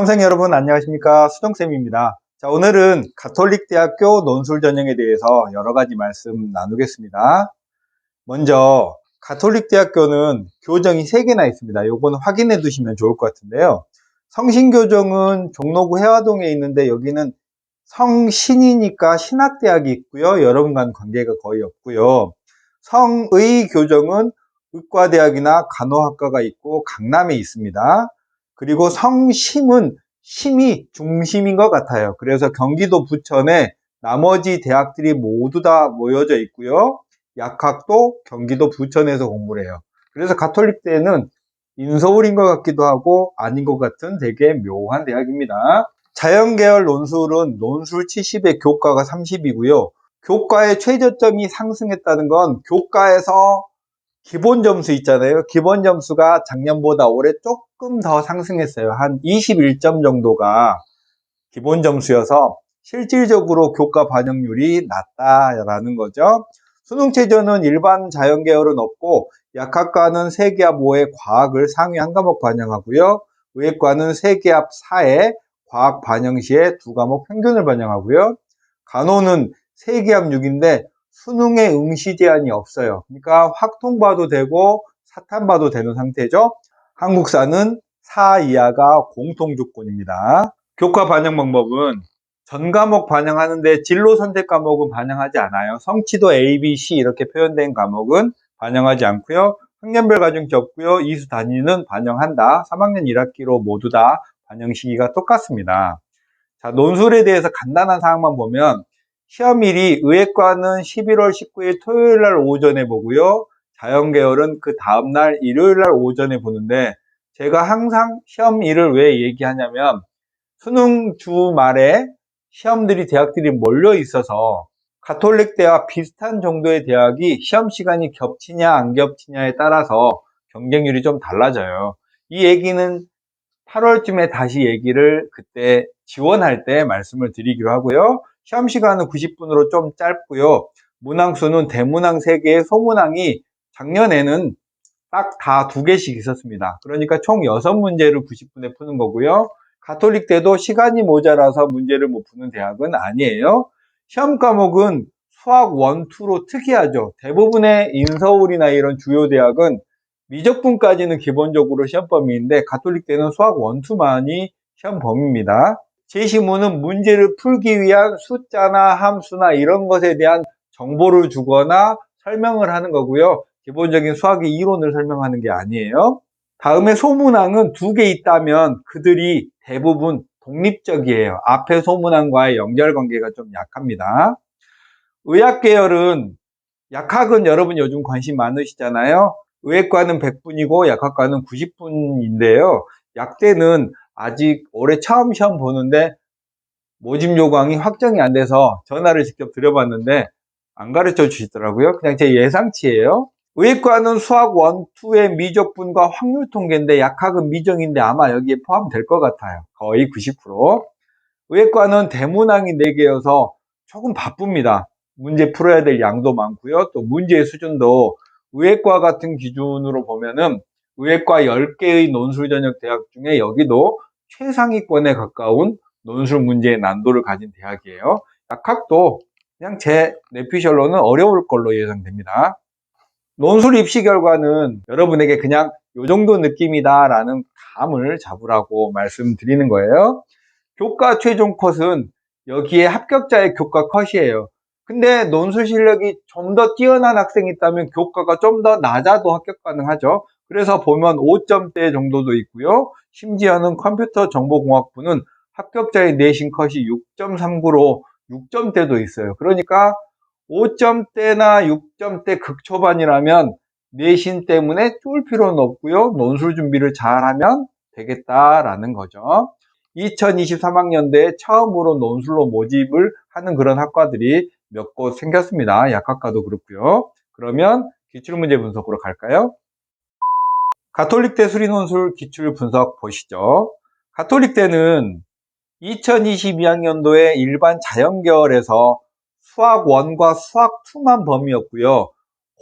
수험생 여러분 안녕하십니까, 수정쌤입니다. 자, 오늘은 가톨릭대학교 논술 전형에 대해서 여러 가지 말씀 나누겠습니다. 먼저 가톨릭대학교는 교정이 3개나 있습니다. 요거는 확인해 두시면 좋을 것 같은데요. 성신교정은 종로구 해화동에 있는데 여기는 성신이니까 신학대학이 있고요. 여러분과는 관계가 거의 없고요. 성의교정은 의과대학이나 간호학과가 있고 강남에 있습니다. 그리고 성심은 심이 중심인 것 같아요. 그래서 경기도 부천에 나머지 대학들이 모두 다 모여져 있고요. 약학도 경기도 부천에서 공부를 해요. 그래서 가톨릭대는 인서울인 것 같기도 하고 아닌 것 같은 되게 묘한 대학입니다. 자연계열 논술은 논술 70에 교과가 30이고요. 교과의 최저점이 상승했다는 건 교과에서 기본 점수 있잖아요. 기본 점수가 작년보다 올해 조금 더 상승했어요. 한 21점 정도가 기본 점수여서 실질적으로 교과 반영률이 낮다라는 거죠. 수능 최저는 일반 자연계열은 없고 약학과는 3개합 5에 과학을 상위 한 과목 반영하고요. 의예과는 3개합 4에 과학 반영 시에 2과목 평균을 반영하고요. 간호는 3개합 6인데 수능에 응시 제한이 없어요. 그러니까 확통 봐도 되고 사탐 봐도 되는 상태죠. 한국사는 4 이하가 공통 조건입니다. 교과 반영 방법은 전 과목 반영하는데 진로 선택 과목은 반영하지 않아요. 성취도 A, B, C 이렇게 표현된 과목은 반영하지 않고요. 학년별 과정이 없고요. 이수 단위는 반영한다. 3학년 1학기로 모두 다 반영 시기가 똑같습니다. 자, 논술에 대해서 간단한 사항만 보면 시험일이 의예과는 11월 19일 토요일 날 오전에 보고요. 자연계열은 그 다음날 일요일 날 오전에 보는데 제가 항상 시험일을 왜 얘기하냐면 수능 주말에 시험들이 대학들이 몰려 있어서 가톨릭대와 비슷한 정도의 대학이 시험 시간이 겹치냐 안 겹치냐에 따라서 경쟁률이 좀 달라져요. 이 얘기는 8월쯤에 다시 얘기를 그때 지원할 때 말씀을 드리기로 하고요. 시험 시간은 90분으로 좀 짧고요. 문항수는 대문항 3개, 소문항이 작년에는 딱 다 2개씩 있었습니다. 그러니까 총 6문제를 90분에 푸는 거고요. 가톨릭 때도 시간이 모자라서 문제를 못 푸는 대학은 아니에요. 시험 과목은 수학 1, 2로 특이하죠. 대부분의 인서울이나 이런 주요 대학은 미적분까지는 기본적으로 시험 범위인데 가톨릭 때는 수학 1, 2만이 시험 범위입니다. 제시문은 문제를 풀기 위한 숫자나 함수나 이런 것에 대한 정보를 주거나 설명을 하는 거고요. 기본적인 수학의 이론을 설명하는 게 아니에요. 다음에 소문항은 2개 있다면 그들이 대부분 독립적이에요. 앞에 소문항과의 연결관계가 좀 약합니다. 의학계열은 약학은 여러분 요즘 관심 많으시잖아요. 의예과는 100분이고 약학과는 90분인데요. 약대는 아직 올해 처음 시험 보는데 모집 요강이 확정이 안 돼서 전화를 직접 드려봤는데 안 가르쳐 주시더라고요. 그냥 제 예상치예요. 의예과는 수학 1, 2의 미적분과 확률 통계인데 약학은 미정인데 아마 여기에 포함될 것 같아요. 거의 90%. 의예과는 대문항이 4개여서 조금 바쁩니다. 문제 풀어야 될 양도 많고요. 또 문제의 수준도 의예과 같은 기준으로 보면은 의예과 10개의 논술 전형 대학 중에 여기도 최상위권에 가까운 논술 문제의 난도를 가진 대학이에요. 약학도 그냥 제 뇌피셜로는 어려울 걸로 예상됩니다. 논술 입시 결과는 여러분에게 그냥 요 정도 느낌이다 라는 감을 잡으라고 말씀드리는 거예요. 교과 최종 컷은 여기에 합격자의 교과 컷이에요. 근데 논술 실력이 좀 더 뛰어난 학생이 있다면 교과가 좀 더 낮아도 합격 가능하죠. 그래서 보면 5점대 정도도 있고요. 심지어는 컴퓨터 정보공학부는 합격자의 내신 컷이 6.39로 6점대도 있어요. 그러니까 5점대나 6점대 극초반이라면 내신 때문에 쫄 필요는 없고요. 논술 준비를 잘하면 되겠다라는 거죠. 2023학년도에 처음으로 논술로 모집을 하는 그런 학과들이 몇 곳 생겼습니다. 약학과도 그렇고요. 그러면 기출문제 분석으로 갈까요? 가톨릭대 수리논술 기출 분석 보시죠. 가톨릭대는 2022학년도에 일반 자연계열에서 수학 1과 수학 2만 범위였고요.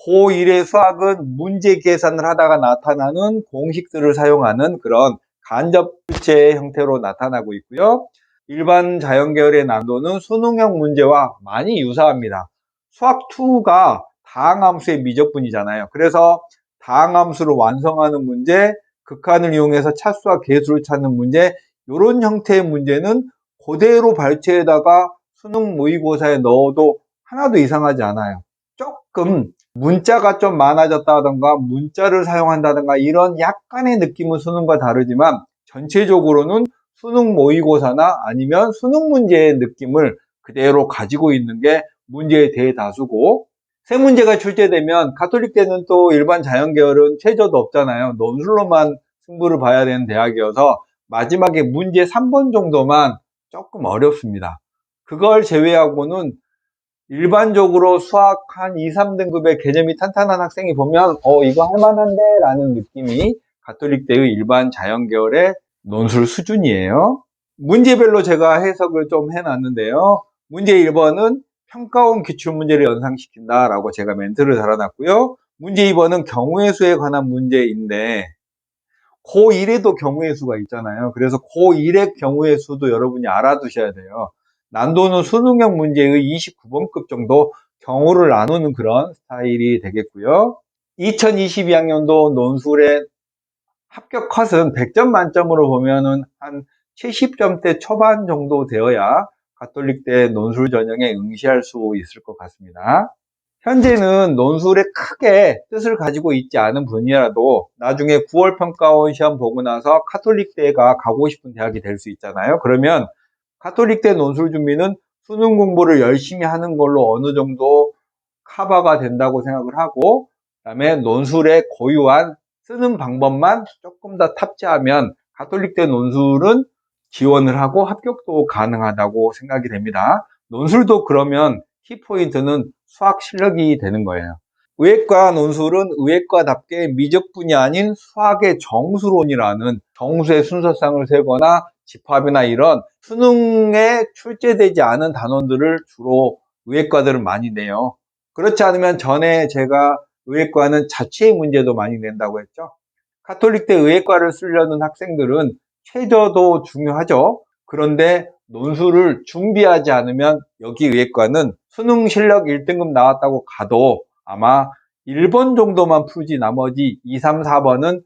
고1의 수학은 문제 계산을 하다가 나타나는 공식들을 사용하는 그런 간접 출제 형태로 나타나고 있고요. 일반 자연계열의 난도는 수능형 문제와 많이 유사합니다. 수학2가 다항함수의 미적분이잖아요. 그래서 다항함수를 완성하는 문제, 극한을 이용해서 차수와 계수를 찾는 문제, 이런 형태의 문제는 그대로 발췌에다가 수능 모의고사에 넣어도 하나도 이상하지 않아요. 조금 문자가 좀 많아졌다던가 문자를 사용한다던가 이런 약간의 느낌은 수능과 다르지만 전체적으로는 수능 모의고사나 아니면 수능 문제의 느낌을 그대로 가지고 있는 게 문제의 대다수고, 세 문제가 출제되면 가톨릭대는 또 일반 자연계열은 최저도 없잖아요. 논술로만 승부를 봐야 되는 대학이어서 마지막에 문제 3번 정도만 조금 어렵습니다. 그걸 제외하고는 일반적으로 수학 한 2, 3등급의 개념이 탄탄한 학생이 보면 이거 할만한데 라는 느낌이 가톨릭대의 일반 자연계열의 논술 수준이에요. 문제별로 제가 해석을 좀 해놨는데요. 문제 1번은 평가원 기출문제를 연상시킨다 라고 제가 멘트를 달아놨고요. 문제 2번은 경우의 수에 관한 문제인데 고1에도 경우의 수가 있잖아요. 그래서 고1의 경우의 수도 여러분이 알아두셔야 돼요. 난도는 수능형 문제의 29번급 정도 경우를 나누는 그런 스타일이 되겠고요. 2022학년도 논술의 합격 컷은 100점 만점으로 보면은 한 70점대 초반 정도 되어야 가톨릭대 논술 전형에 응시할 수 있을 것 같습니다. 현재는 논술에 크게 뜻을 가지고 있지 않은 분이라도 나중에 9월 평가원 시험 보고 나서 가톨릭대가 가고 싶은 대학이 될 수 있잖아요. 그러면 가톨릭대 논술 준비는 수능 공부를 열심히 하는 걸로 어느 정도 커버가 된다고 생각을 하고, 그다음에 논술의 고유한 쓰는 방법만 조금 더 탑재하면 가톨릭대 논술은 지원을 하고 합격도 가능하다고 생각이 됩니다. 논술도 그러면 키포인트는 수학 실력이 되는 거예요. 의획과 논술은 의획과답게 미적분이 아닌 수학의 정수론이라는 정수의 순서상을 세거나 집합이나 이런 수능에 출제되지 않은 단원들을 주로 의획과들은 많이 내요. 그렇지 않으면 전에 제가 의획과는 자취의 문제도 많이 낸다고 했죠. 가톨릭대 의획과를 쓰려는 학생들은 최저도 중요하죠. 그런데 논술을 준비하지 않으면 여기 의획과는 수능 실력 1등급 나왔다고 가도 아마 1번 정도만 풀지 나머지 2, 3, 4번은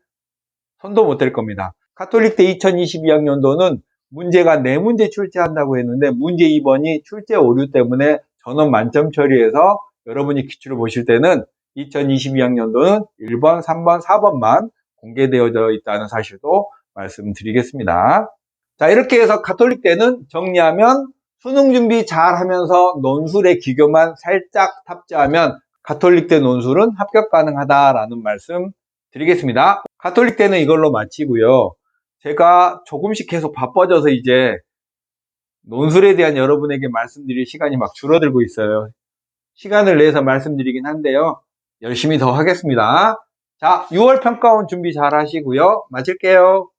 손도 못 댈 겁니다. 가톨릭대 2022학년도는 문제가 4문제 출제한다고 했는데 문제 2번이 출제 오류 때문에 전원 만점 처리해서 여러분이 기출을 보실 때는 2022학년도는 1번, 3번, 4번만 공개되어져 있다는 사실도 말씀드리겠습니다. 자, 이렇게 해서 가톨릭대는 정리하면 수능 준비 잘 하면서 논술의 기교만 살짝 탑재하면 가톨릭대 논술은 합격 가능하다라는 말씀 드리겠습니다. 가톨릭대는 이걸로 마치고요. 제가 조금씩 계속 바빠져서 이제 논술에 대한 여러분에게 말씀드릴 시간이 막 줄어들고 있어요. 시간을 내서 말씀드리긴 한데요. 열심히 더 하겠습니다. 자, 6월 평가원 준비 잘 하시고요. 마칠게요.